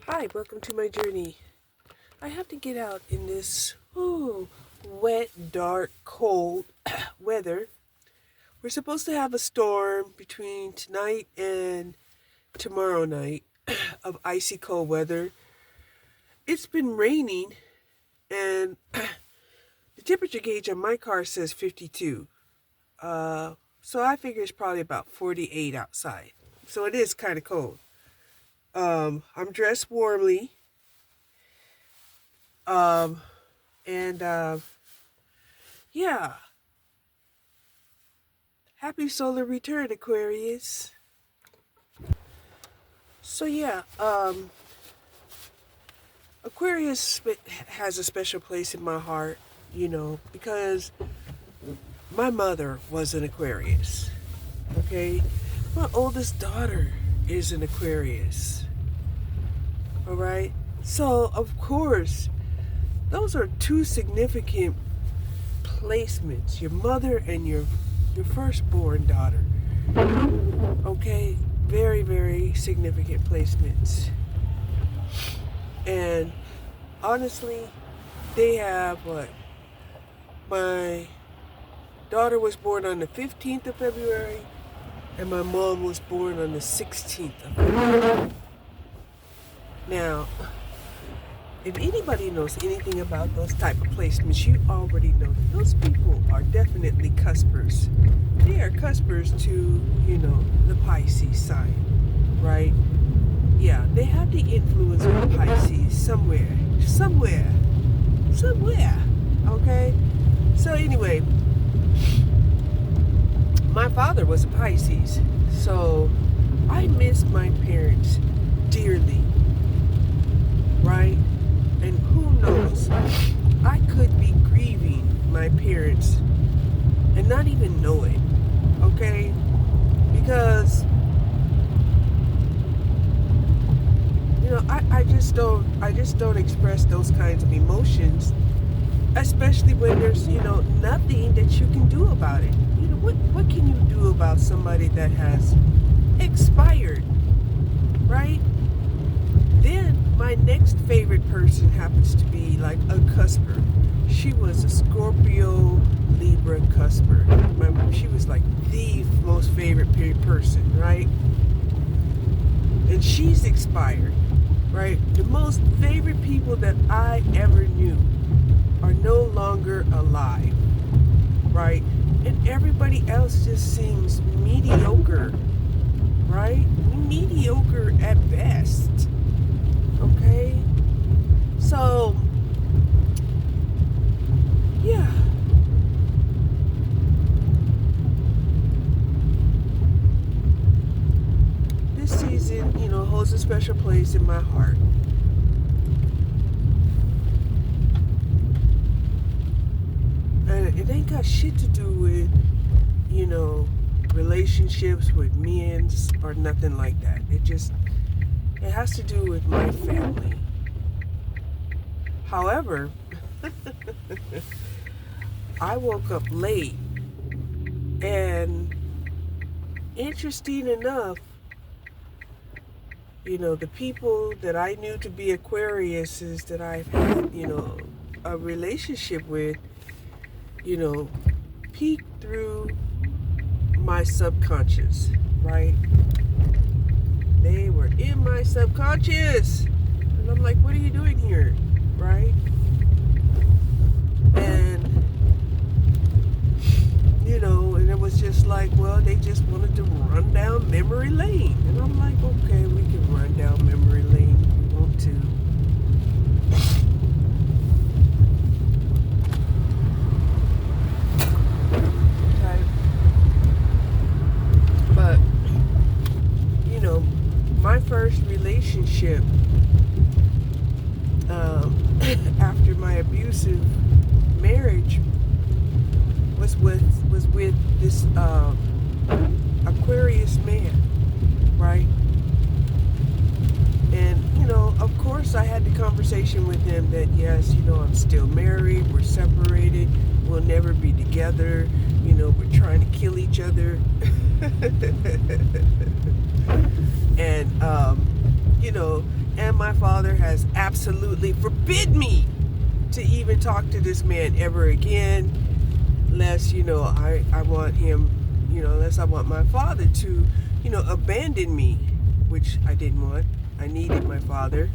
Hi, welcome to my journey. I have to get out in this wet, dark, cold weather. We're supposed to have a storm between tonight and tomorrow night of icy cold weather. It's been raining, and the temperature gauge on my car says 52. So I figure it's probably about 48 outside. So it is kind of cold. I'm dressed warmly. Um, and yeah, happy solar return, Aquarius. So yeah, Aquarius has a special place in my heart, because my mother was an Aquarius. Okay, my oldest daughter is an Aquarius. All right, so of course, those are two significant placements: your mother and your firstborn daughter. Okay, very, very significant placements. And honestly, they have what? My daughter was born on the 15th of February, and my mom was born on the 16th of February. Now, if anybody knows anything about those type of placements, you already know that those people are definitely cuspers. They are cuspers to, the Pisces sign, right? Yeah, they have the influence of Pisces somewhere, okay? So anyway, my father was a Pisces, so I miss my parents dearly, right? And who knows, I could be grieving my parents and not even know it, okay? Because I just don't express those kinds of emotions, especially when there's, nothing that you can do about it. What can you do about somebody that has expired, right? Then my next favorite person happens to be like a cusper. She was a Scorpio Libra cusper. She was like the most favorite person, right? And she's expired, right? The most favorite people that I ever knew are no longer alive, right? And everybody else just seems mediocre, right? Mediocre at best, okay? So, yeah. This season, holds a special place in my heart. And it ain't got shit to do with, relationships with men or nothing like that. It has to do with my family. However, I woke up late, and interesting enough, the people that I knew to be Aquariuses that I've had, a relationship with, peeked through my subconscious, right? They were in my subconscious. And I'm like, what are you doing here? Right? And, and it was just like, well, they just wanted to run down memory lane. And I'm like, okay, we can run down memory lane if we want to. But, my first relationship after my abusive marriage was with this Aquarius man, right? And of course, I had the conversation with him that yes, I'm still married, we're separated, we'll never be together, we're trying to kill each other. And and my father has absolutely forbid me to even talk to this man ever again, unless, I want him, unless I want my father to, abandon me, which I didn't want. I needed my father.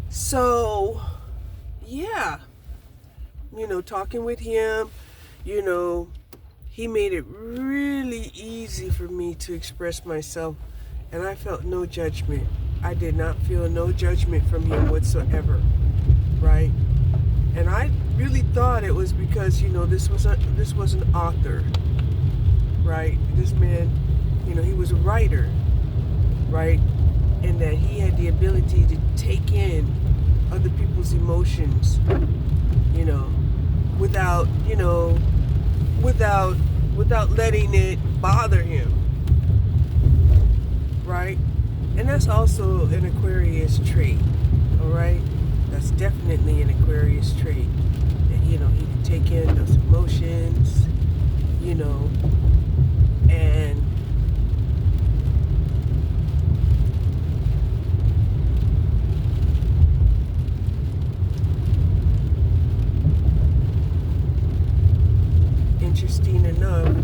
So, yeah, talking with him, he made it really easy for me to express myself, and I felt no judgment. I did not feel no judgment from him whatsoever, right? And I really thought it was because, this was an author, right? This man, he was a writer, right? And that he had the ability to take in other people's emotions, without, without letting it bother him, right? And that's also an Aquarius trait, all right? That's definitely an Aquarius trait. That, he can take in those emotions, and interesting enough,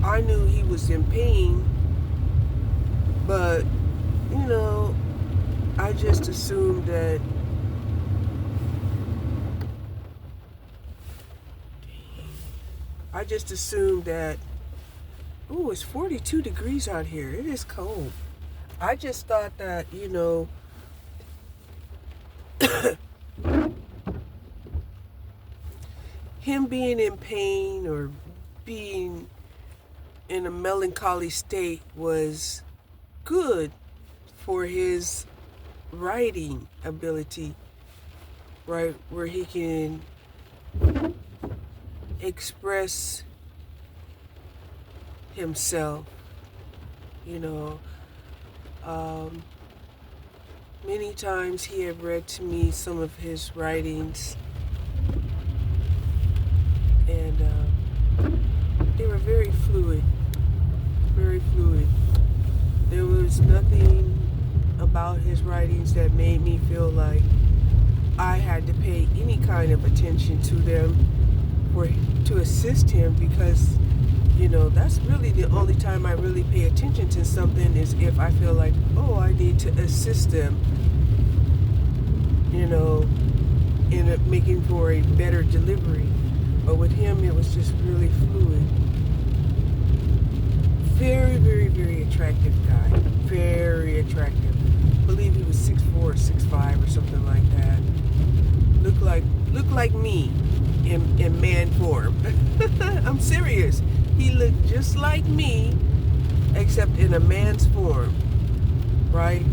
I knew he was in pain, but, I just assumed that oh, it's 42 degrees out here. It is cold. I just thought that, him being in pain or being in a melancholy state was good for his writing ability, right? Where he can express himself, many times he had read to me some of his writings, and they were very fluid. There was nothing about his writings that made me feel like I had to pay any kind of attention to them to assist him, because that's really the only time I really pay attention to something, is if I feel like, oh, I need to assist them, in making for a better delivery. But with him, it was just really fluid. Very, very, very attractive guy. Very attractive. I believe he was 6'4", 6'5", or something like that. Looked like me in man form. I'm serious. He looked just like me, except in a man's form, right?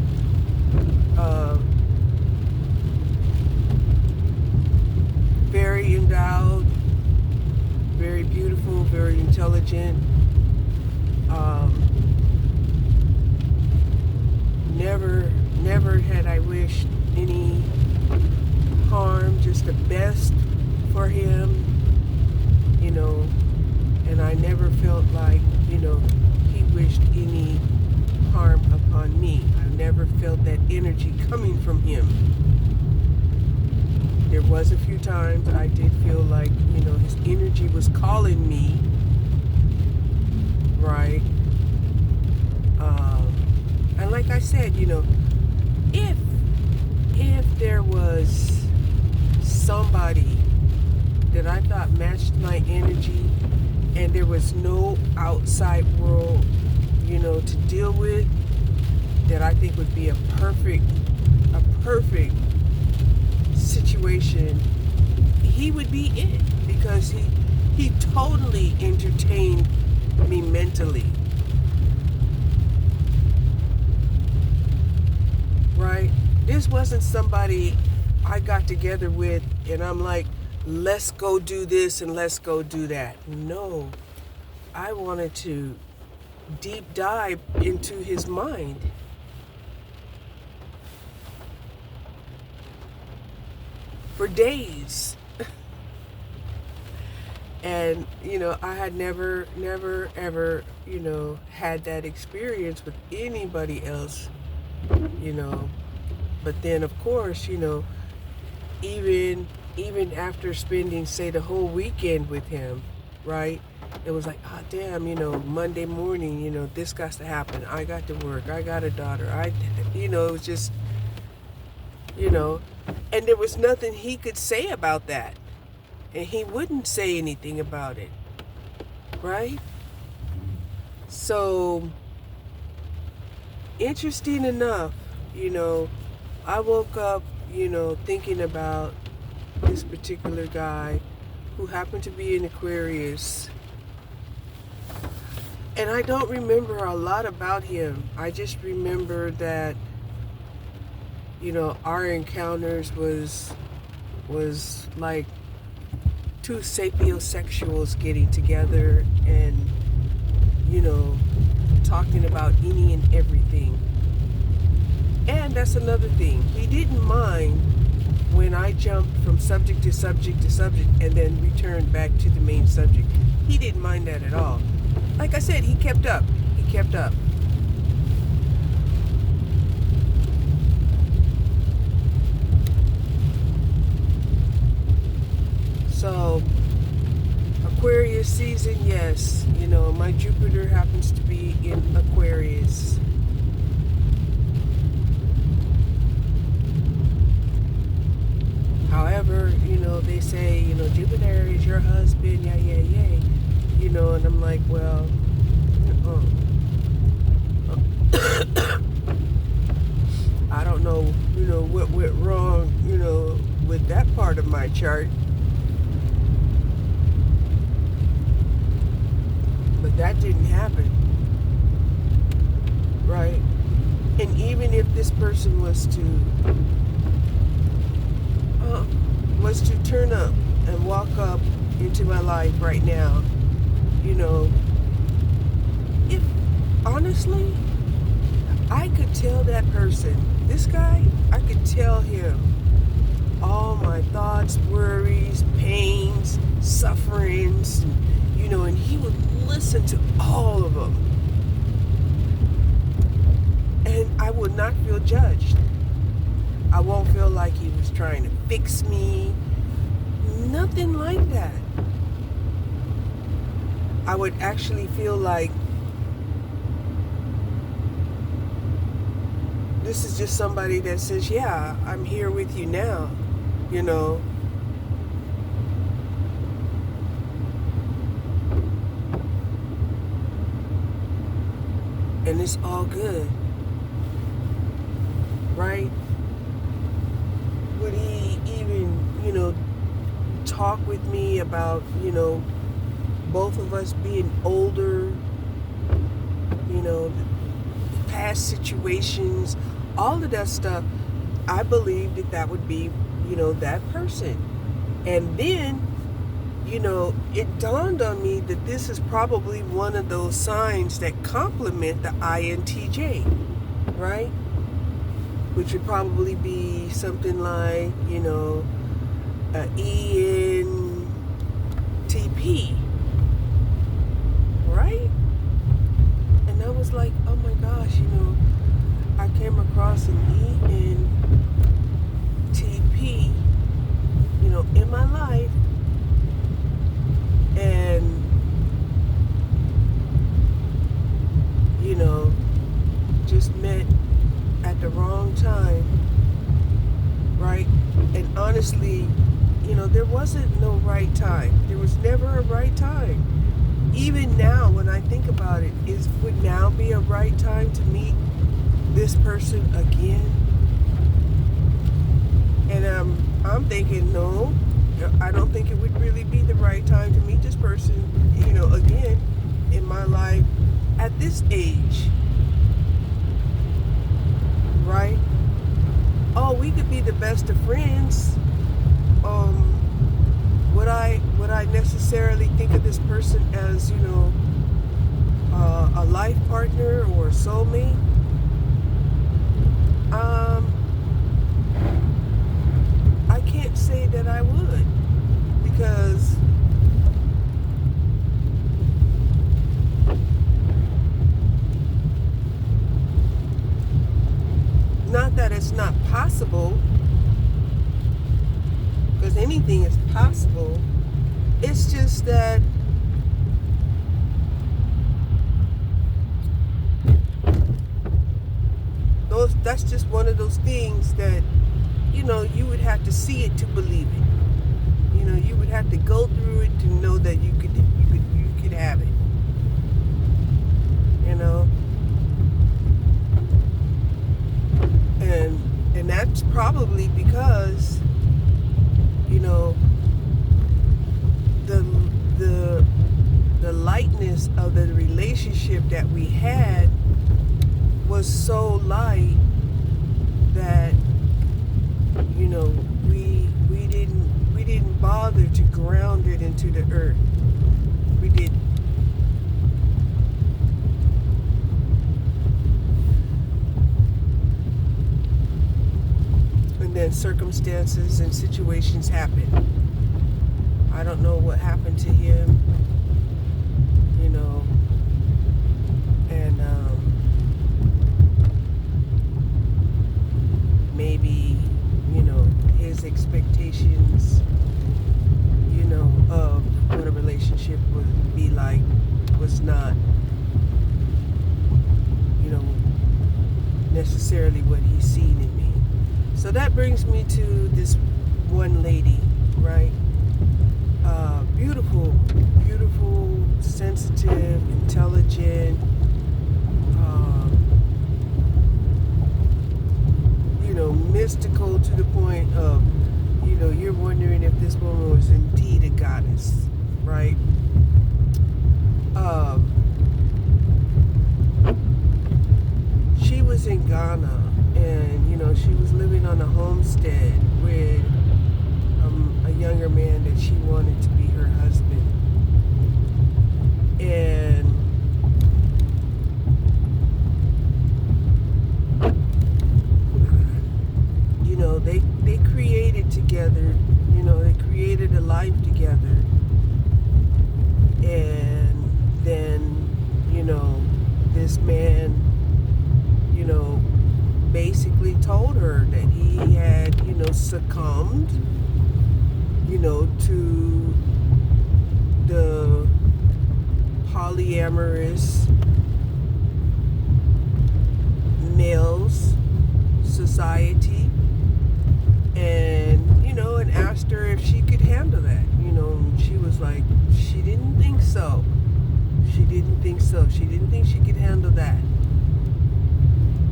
Very endowed, very beautiful, very intelligent. Never had I wished any harm, just the best for him, and I never felt like, he wished any harm upon me. I never felt that energy coming from him. There was a few times I did feel like, his energy was calling me, right? And like I said, if there was somebody that I thought matched my energy, and there was no outside world, to deal with, that I think would be a perfect situation, he would be it, because he totally entertained me mentally. Right? This wasn't somebody I got together with and I'm like, let's go do this and let's go do that. No. I wanted to deep dive into his mind. for days. And, I had never, ever, had that experience with anybody else, you know. But then, of course, even after spending, say, the whole weekend with him, right? It was like, oh, damn, Monday morning, this got to happen. I got to work. I got a daughter. it was just, and there was nothing he could say about that. And he wouldn't say anything about it, right? So, interesting enough, I woke up, thinking about this particular guy who happened to be in Aquarius. And I don't remember a lot about him. I just remember that, our encounters was like two sapiosexuals getting together and, talking about any and everything. And that's another thing. He didn't mind when I jumped from subject to subject to subject and then returned back to the main subject. He didn't mind that at all. Like I said, he kept up. He kept up. So, Aquarius season, yes. My Jupiter happens to be in Aquarius. However, they say, Jupiter is your husband, yay. And I'm like, well, I don't know, what went wrong, with that part of my chart. But that didn't happen, right? And even if this person was to turn up and walk up into my life right now, if honestly, I could tell that person, this guy, I could tell him all my thoughts, worries, pains, sufferings, and he would listen to all of them. And I would not feel judged. I won't feel like he was trying to fix me. Nothing like that. I would actually feel like this is just somebody that says, yeah, I'm here with you now, And it's all good, right? Would he even, talk with me about, both of us being older, past situations, all of that stuff? I believe that would be, that person. And then, it dawned on me that this is probably one of those signs that complement the INTJ, right? Which would probably be something like, ENTP, right? And I was like, oh my gosh, I came across an ENTP, in my life, and, just met at the wrong time, right? And honestly, there wasn't no right time. There was never a right time. Even now, when I think about it, would now be a right time to meet this person again? And I'm thinking, no, I don't think it would really be the right time to meet this person, again in my life at this age, right? Oh, we could be the best of friends. Would I necessarily think of this person as, a life partner or a soulmate? I can't can't say that I would, because not that it's not possible, because anything is possible. It's just that that's just one of those things that, you would have to see it to believe it. You would have to go through it to know that you could have it. And that's probably because, the lightness of the relationship that we had was so light that we didn't bother to ground it into the earth. We didn't. And then circumstances and situations happen. I don't know what happened to him, and maybe, his expectations, of what a relationship would be like was not, necessarily what he's seen in me. So that brings me to this one lady, right? Beautiful, beautiful, sensitive, intelligent, mystical to the point of, you're wondering if this woman was indeed a goddess, right? She was in Ghana, and, she was living on a homestead with a younger man that she wanted to be her husband. And they created together, they created a life together. And then, this man, basically told her that he had, succumbed, to the polyamorous males society, and and asked her if she could handle that. She was like, she didn't think so. She didn't think so. She didn't think she could handle that,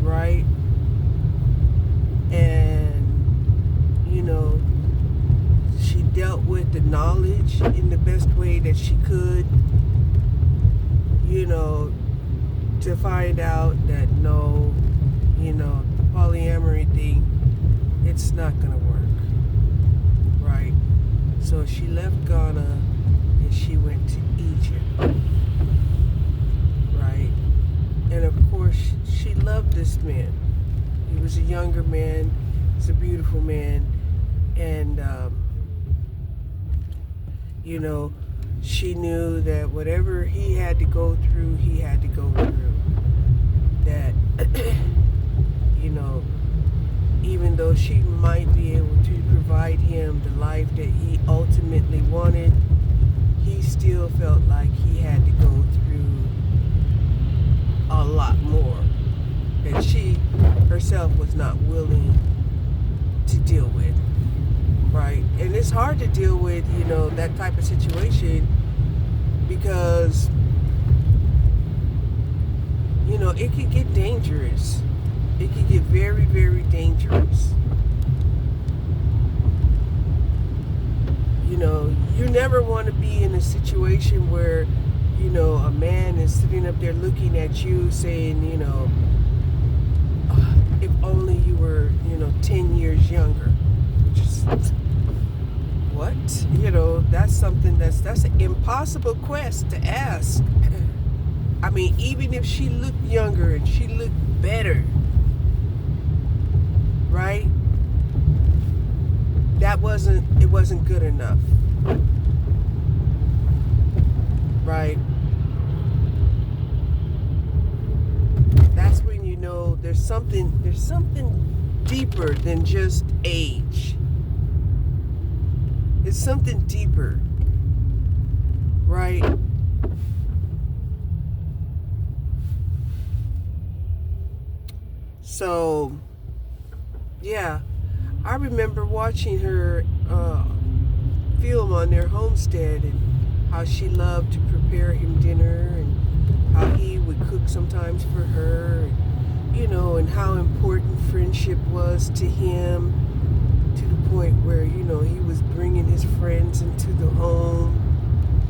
right? And she dealt with the knowledge in the best way that she could, to find out that no, the polyamory thing, it's not gonna work, right? So she left Ghana and she went to Egypt, right? And of course, she loved this man. He was a younger man. He's a beautiful man, and she knew that whatever he had to go through, he had to go through. That, even though she might be able to provide him the life that he ultimately wanted, he still felt like he had to go through a lot more that she herself was not willing to deal with, right? And it's hard to deal with, that type of situation, because, it could get dangerous. It could get very, very dangerous. You never want to be in a situation where, a man is sitting up there looking at you saying, if only you were, 10 years younger. Just, what? That's something that's an impossible quest to ask. I mean, even if she looked younger and she looked better, right? it wasn't good enough, right? That's when you know there's something deeper than just age. It's something deeper, right? So, yeah, I remember watching her film on their homestead and how she loved to prepare him dinner and how he would cook sometimes for her, and, you know, and how important friendship was to him, to the point where, you know, he was bringing his friends into the home,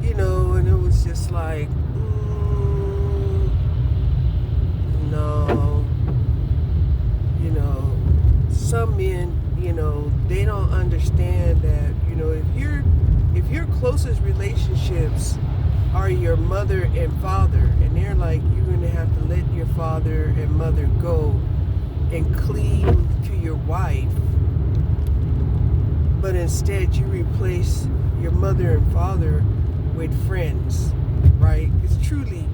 you know, and it was just like, no, you know, some men, you know, they don't understand that, you know, if your closest relationships are your mother and father, and they're like, you're going to have to let your father and mother go and cleave to your wife, but instead you replace your mother and father with friends, right? It's truly,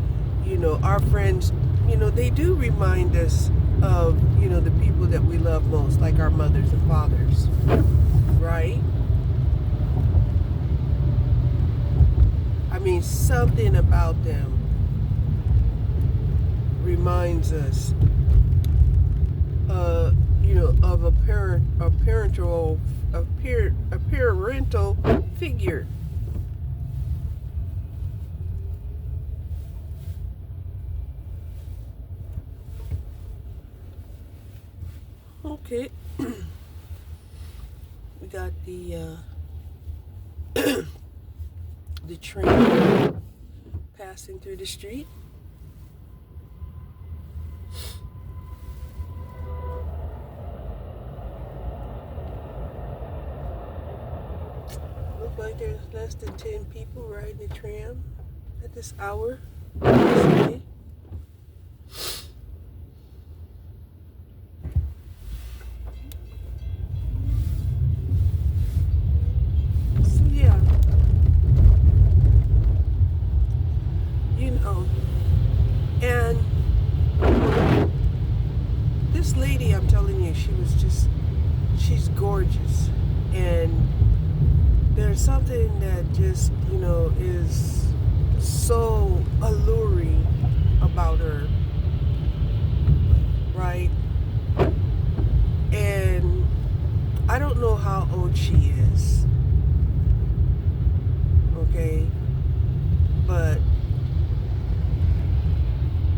you know, our friends, you know, they do remind us of, you know, the people that we love most, like our mothers and fathers, right? I mean, something about them reminds us, you know, of a parental figure. Okay, we got the the train passing through the street. Looks like there's less than 10 people riding the tram at this hour. So yeah, you know, and this lady, I'm telling you, she's gorgeous, and there's something that just, you know, is so alluring about her, right? And I don't know how old she is, okay? But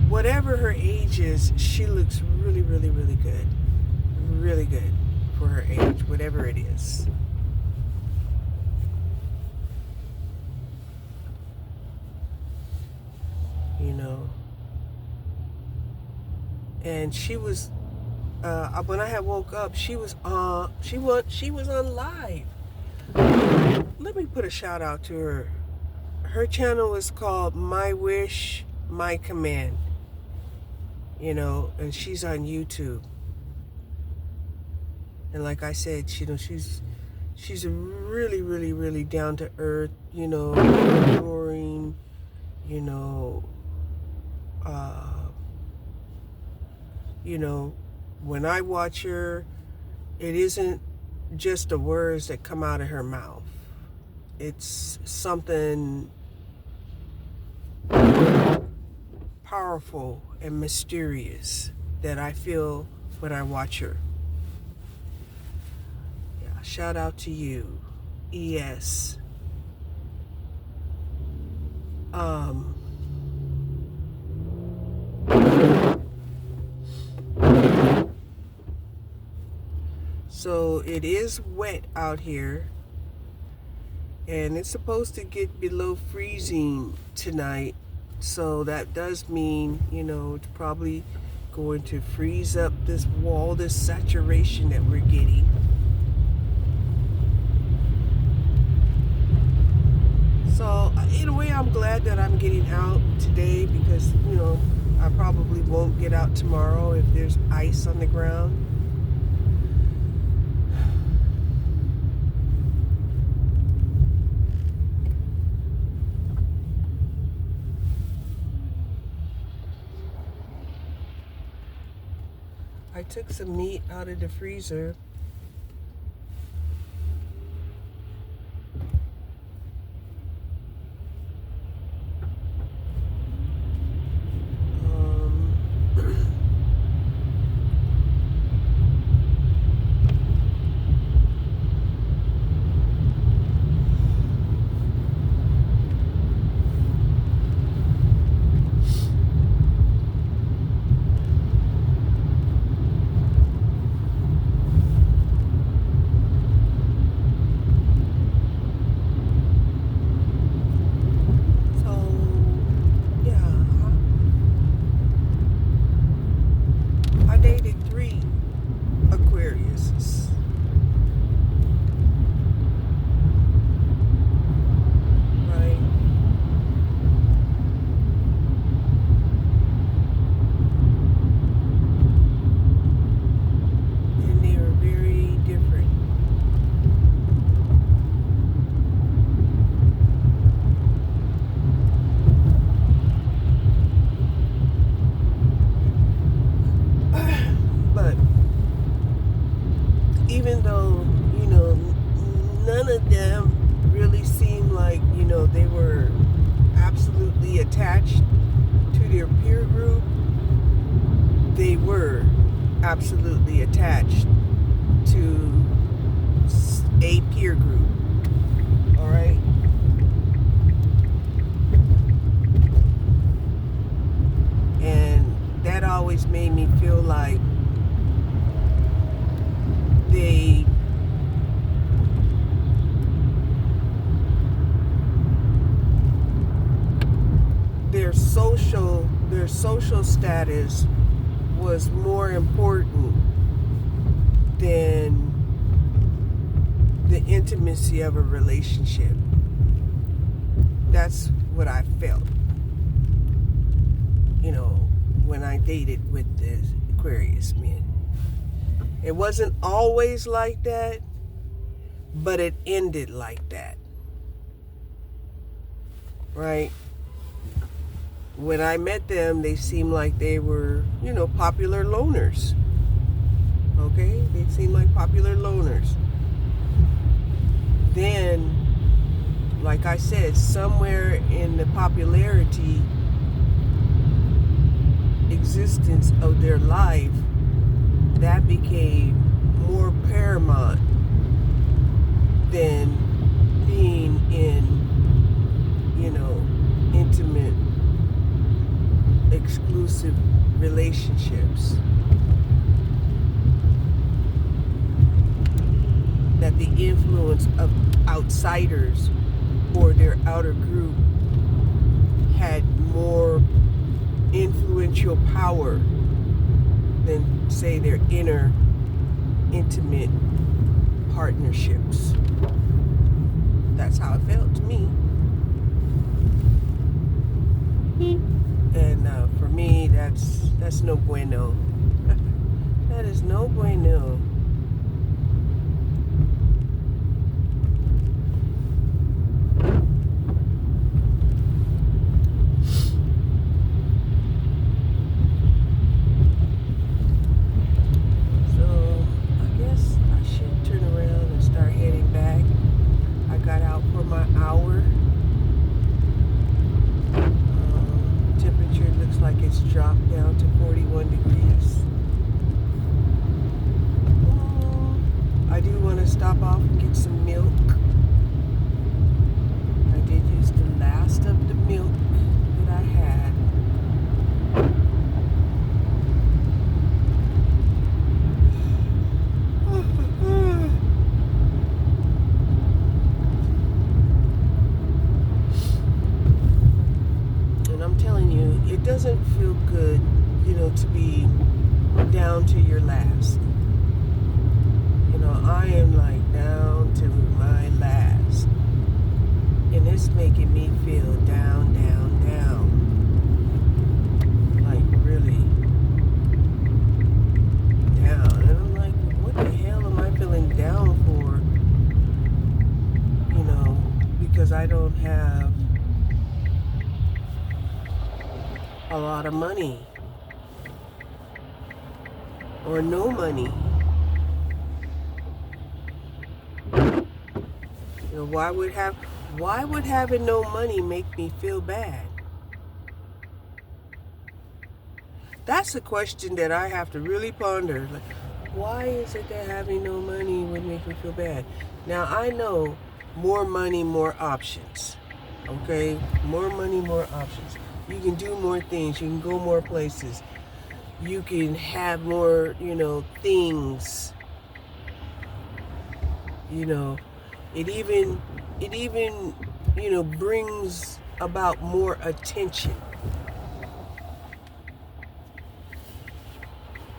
whatever her age is, she looks really, really, really good. Really good for her age, whatever it is. You know, and she was when I had woke up, she was on live. Let me put a shout out to her. Her channel is called My Wish, My Command. You know, and she's on YouTube. And like I said, you know, she's a really, really, really down to earth, you know, adoring, you know, you know, when I watch her, it isn't just the words that come out of her mouth. It's something powerful and mysterious that I feel when I watch her. Yeah, shout out to you, ES. So it is wet out here, and it's supposed to get below freezing tonight. So that does mean, you know, it's probably going to freeze up this saturation that we're getting. So in a way, I'm glad that I'm getting out today, because, you know, I probably won't get out tomorrow if there's ice on the ground. took some meat out of the freezer. I dated 3 Aquariuses. Right? And they were very different. But even though, none of them really seemed like, they were absolutely attached to their peer group, they were absolutely attached to a peer group. All right? And that always made me feel like their social status was more important than the intimacy of a relationship. That's what I felt, when I dated with the Aquarius men. It wasn't always like that, but it ended like that. Right? When I met them, they seemed like they were, popular loners. Okay? They seemed like popular loners. Then, like I said, somewhere in the popularity existence of their life, that became more paramount than being in, intimate, exclusive relationships. That the influence of outsiders or their outer group had more influential power than, say, their inner intimate partnerships. That's how it felt to me. And for me, that's no bueno. That is no bueno. Dropped down to 41 degrees. I do want to stop off and get some milk. I did use the last of the milk that I had. And I'm telling you, it doesn't feel good, to be down to your last. I am like down to my last. And it's making me feel down, down, down. Like really down. And I'm like, what the hell am I feeling down for? Because I don't have a lot of money. or no money. You know, why would having no money make me feel bad? That's a question that I have to really ponder. Like, why is it that having no money would make me feel bad? Now, I know more money, more options. Okay? More money, more options. You can do more things. You can go more places. You can have more, things. It even, brings about more attention.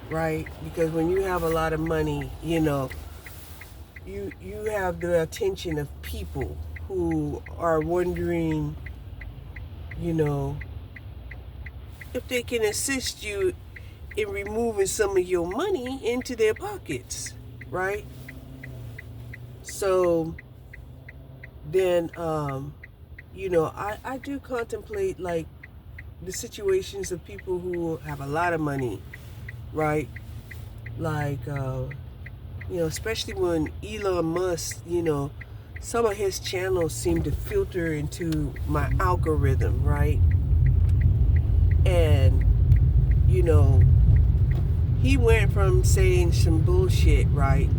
Right? Because when you have a lot of money, you have the attention of people who are wondering, if they can assist you in removing some of your money into their pockets, right? So then, I do contemplate like the situations of people who have a lot of money, right? Like, especially when Elon Musk, some of his channels seem to filter into my algorithm, right? And, he went from saying some bullshit, right?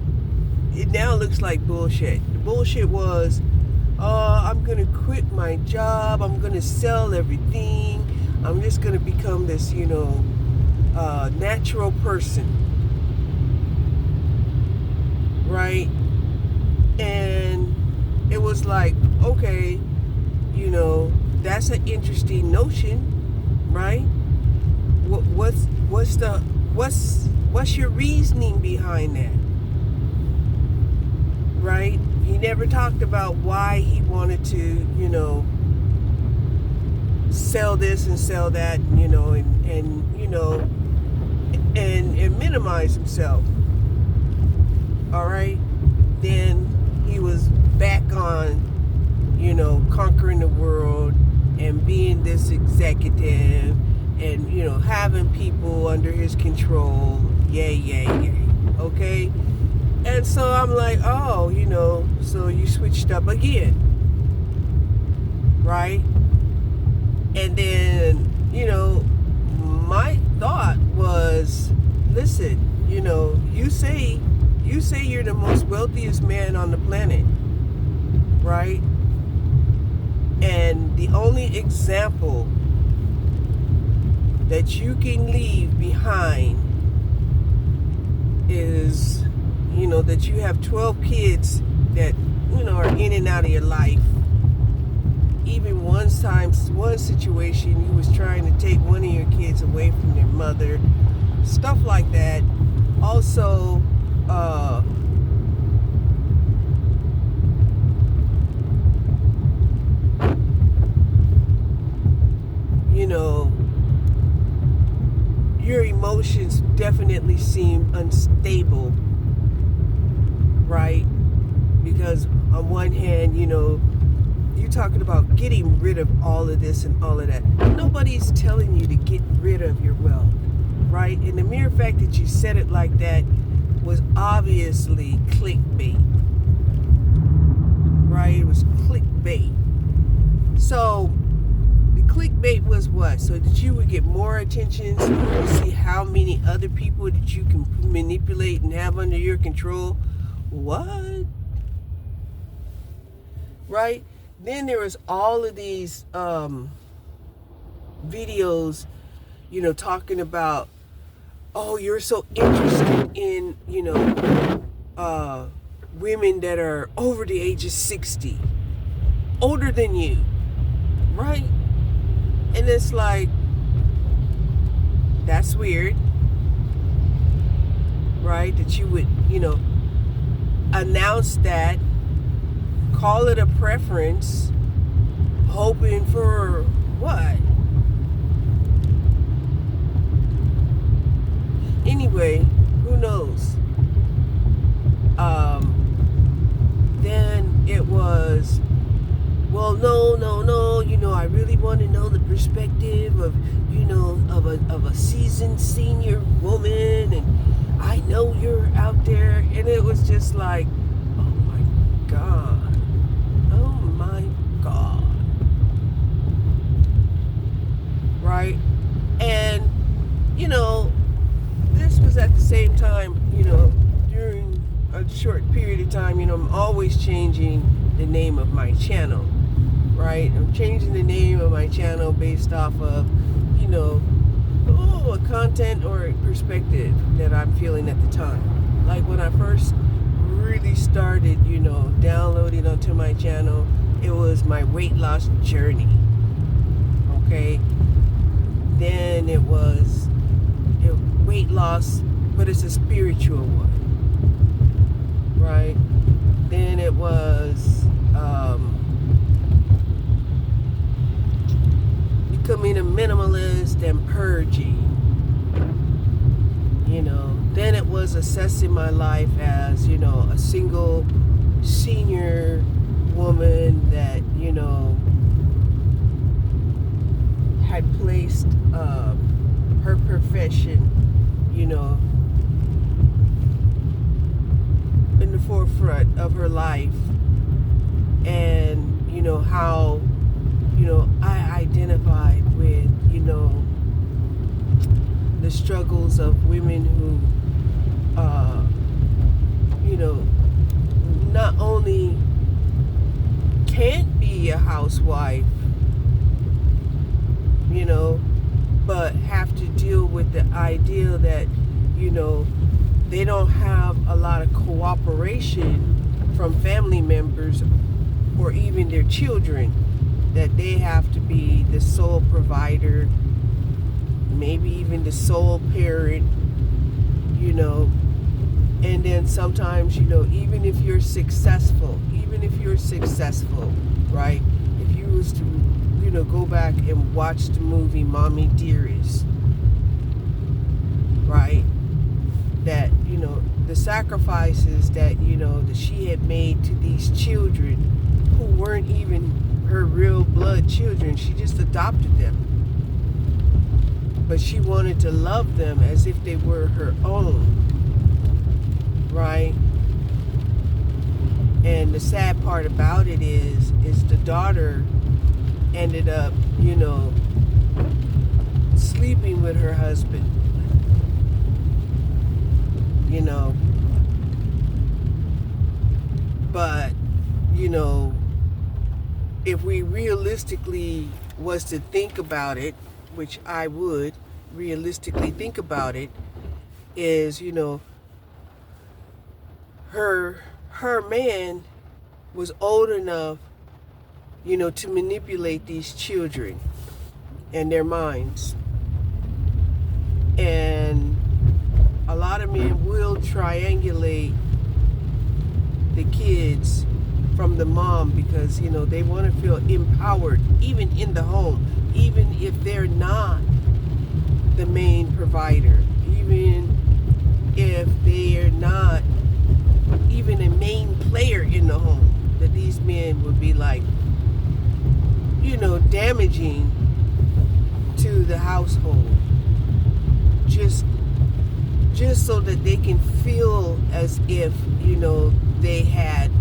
It now looks like bullshit. The bullshit was, I'm going to quit my job. I'm going to sell everything. I'm just going to become this, natural person. Right? And it was like, okay, that's an interesting notion, right? What's your reasoning behind that? Right? He never talked about why he wanted to, sell this and sell that, and minimize himself. All right? Then he was back on, conquering the world and being this executive and, having people under his control. Yay. Okay? And so I'm like, oh, so you switched up again. Right? And then, my thought was, listen, you say you're the most wealthiest man on the planet, right? And the only example that you can leave behind is, that you have 12 kids that, are in and out of your life. Even one situation, you was trying to take one of your kids away from their mother. Stuff like that. Also, your emotions definitely seem unstable, right? Because on one hand, you're talking about getting rid of all of this and all of that. Nobody's telling you to get rid of your wealth, right? And the mere fact that you said it like that was obviously clickbait, right? It was clickbait. So the clickbait was what? So that you would get more attention, so you would see how many other people that you can manipulate and have under your control. What? Right? Then there was all of these videos, talking about, oh, you're so interested in, women that are over the age of 60, older than you, right? And it's like, that's weird, right? That you would, announce that, call it a preference, hoping for what? Anyway, who knows? Then it was, well, no, I really want to know the perspective of, of a seasoned senior woman, and I know you're out there. And it was just like, oh my God. Oh my God. Right? And, this was at the same time, during a short period of time, I'm always changing the name of my channel. Right? I'm changing the name of my channel based off of, a content or a perspective that I'm feeling at the time. Like when I first really started, downloading onto my channel, it was my weight loss journey. Okay? Then it was weight loss, but it's a spiritual one. Right? Then it was becoming a minimalist and purging. Then it was assessing my life as, a single senior woman that, had placed her profession, in the forefront of her life. And, how, I identified with, the struggles of women who, not only can't be a housewife, but have to deal with the idea that, they don't have a lot of cooperation from family members or even their children, that they have to be the sole provider, maybe even the sole parent, and then sometimes, even if you're successful, right? If you was to, go back and watch the movie Mommy Dearest, right? That, the sacrifices that, that she had made to these children who weren't even her real blood children. She just adopted them. But she wanted to love them as if they were her own. Right? And the sad part about it is the daughter ended up, sleeping with her husband. But, if we realistically was to think about it, which I would realistically think about it, is, her man was old enough, to manipulate these children and their minds. And a lot of men will triangulate the kids from the mom because, they want to feel empowered, even in the home, even if they're not the main provider, even if they're not even a main player in the home, that these men would be like, damaging to the household, just so that they can feel as if, they had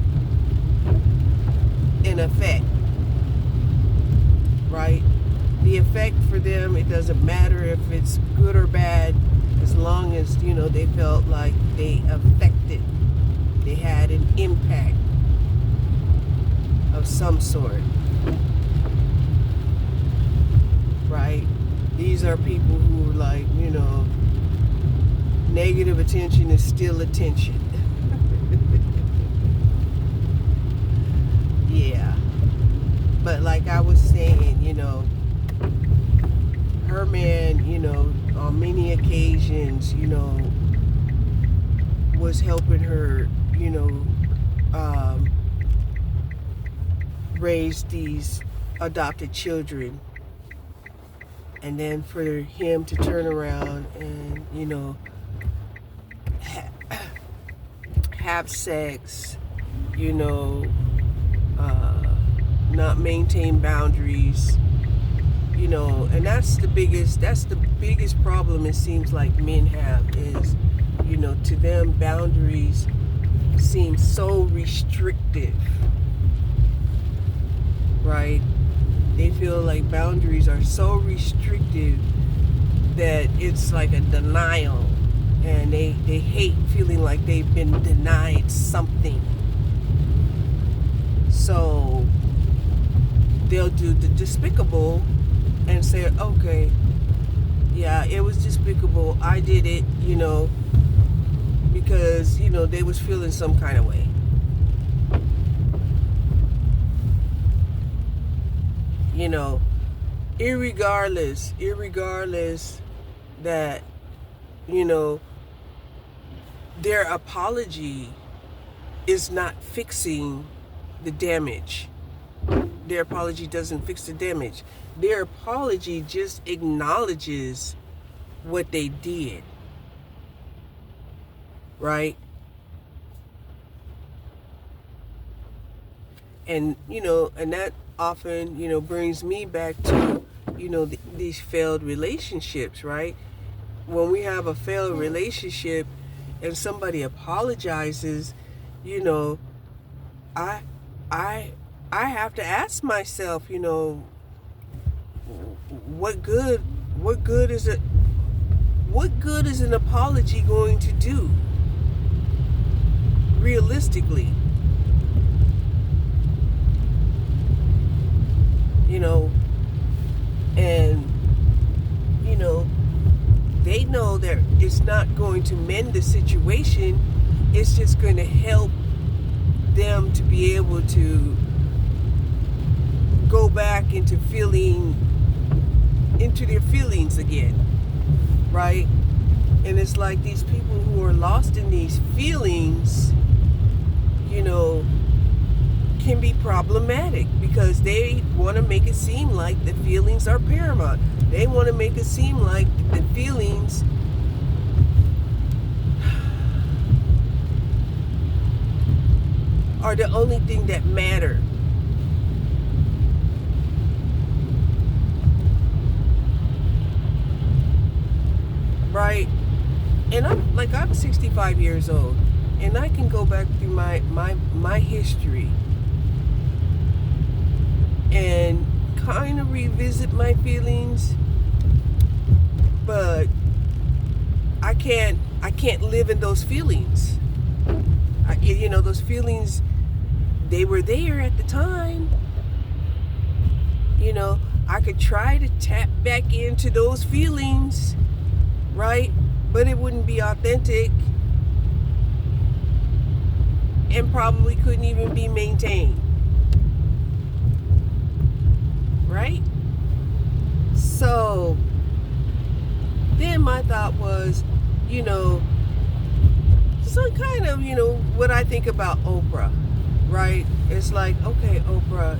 an effect, right? The effect for them, it doesn't matter if it's good or bad, as long as, they felt like they affected, they had an impact of some sort, right? These are people who are like, negative attention is still attention. Yeah. But like I was saying, her man, on many occasions, was helping her, raise these adopted children. And then for him to turn around and, have sex, not maintain boundaries, and that's the biggest problem it seems like men have is, to them, boundaries seem so restrictive, right? They feel like boundaries are so restrictive that it's like a denial, and they hate feeling like they've been denied something. So they'll do the despicable and say, okay, yeah, it was despicable, I did it, because they was feeling some kind of way. Irregardless that their apology is not fixing the damage. Their apology doesn't fix the damage. Their apology just acknowledges what they did, right? And and that often brings me back to these failed relationships, right? When we have a failed relationship and somebody apologizes, I have to ask myself, what good is an apology going to do realistically? And they know that it's not going to mend the situation. It's just going to help them to be able to go back into their feelings again, right? And it's like these people who are lost in these feelings, can be problematic because they want to make it seem like the feelings are paramount. They want to make it seem like the feelings are the only thing that matter. Right? And I'm 65 years old, and I can go back through my history and kind of revisit my feelings, but I can't live in those feelings. Those feelings, they were there at the time. I could try to tap back into those feelings, right? But it wouldn't be authentic and probably couldn't even be maintained. Right? So then my thought was, so kind of, what I think about Oprah, right? It's like, okay, Oprah,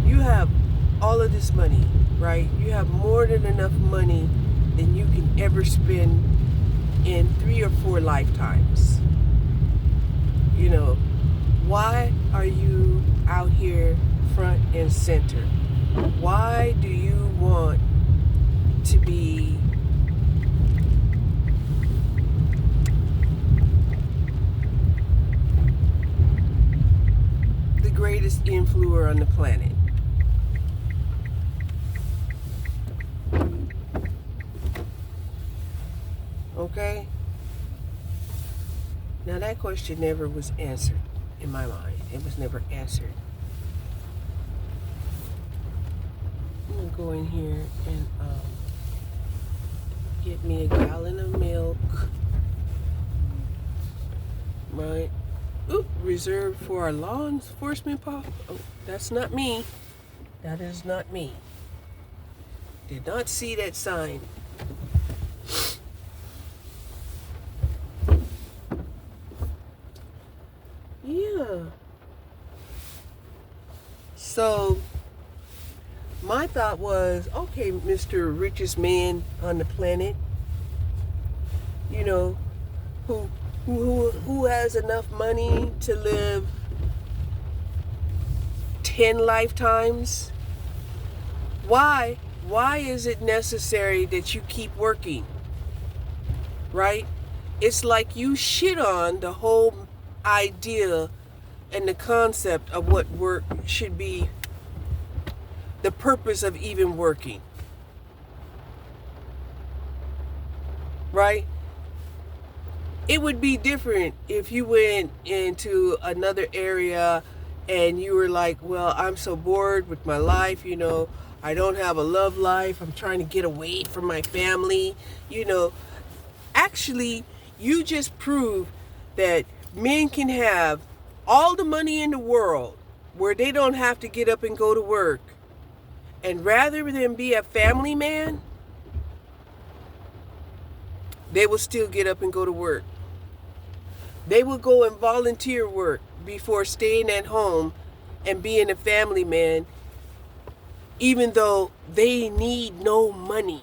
you have all of this money, right? You have more than enough money than you can ever spend in 3 or 4 lifetimes. Why are you out here front and center? Why do you want to be the greatest influencer on the planet? Okay? Now that question never was answered in my mind. It was never answered. I'm gonna go in here and get me a gallon of milk. Right? Oop, reserved for our law enforcement Oh, that's not me. That is not me. Did not see that sign. Yeah. So my thought was, okay, Mr. Richest man on the planet, who has enough money to live 10 lifetimes? Why is it necessary that you keep working? Right? it's like you shit on the whole idea and the concept of what work should be, the purpose of even working. Right? It would be different if you went into another area and you were like, well, I'm so bored with my life, I don't have a love life, I'm trying to get away from my family, Actually, you just proved that men can have all the money in the world where they don't have to get up and go to work. And rather than be a family man, they will still get up and go to work. They will go and volunteer work before staying at home and being a family man, even though they need no money.